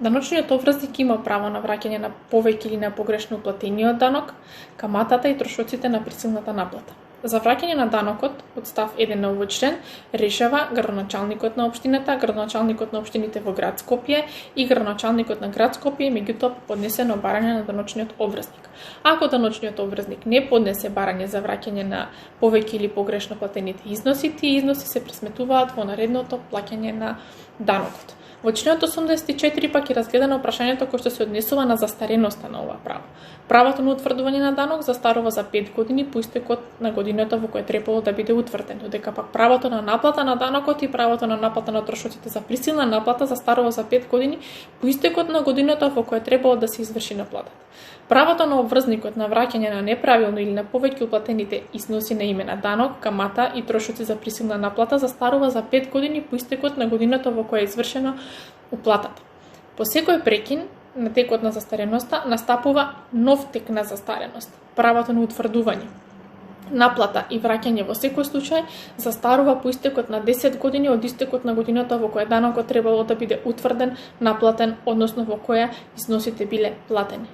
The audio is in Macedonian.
Даночниот обврзник има право на враќање на повеќе или на погрешно платениот данок, каматата и трошоците на присилната наплата. За враќање на данокот од став 1 на овој член решава градоначалникот на општината, градоначалникот на општините во град Скопје и градоначалникот на град Скопје, меѓутоа по поднесено барање на даночниот обврзник. Ако даночниот обврзник не поднесе барање за враќање на повеќе или погрешно платените износи, тие износи се пресметуваат во наредното плаќање на данокот. Во членот 84 пак е разгледано прашањето кое што се однесува на застареноста на ова право. Правото на утврдување на данок застарува за 5 години по истекот на годината во која требало да биде утврден, додека пак правото на наплата на данокот и правото на наплата на трошоците за присилна наплата застарува за 5 години по истекот на годината во која требало да се изврши наплатата. Правото на обврзникот на враќање на неправилно или на повеќе уплатените износи на име на данок, камата и трошоци за присилна наплата застарува за 5 години по истекот на годината во која е извршена уплатата. По секој прекин на текот на застареноста настапува нов тек на застареност. Правото на утврдување, наплата и враќање во секој случај застарува по истекот на 10 години од истекот на годината во која данокот требало да биде утврден, наплатен, односно во која износите биле платени.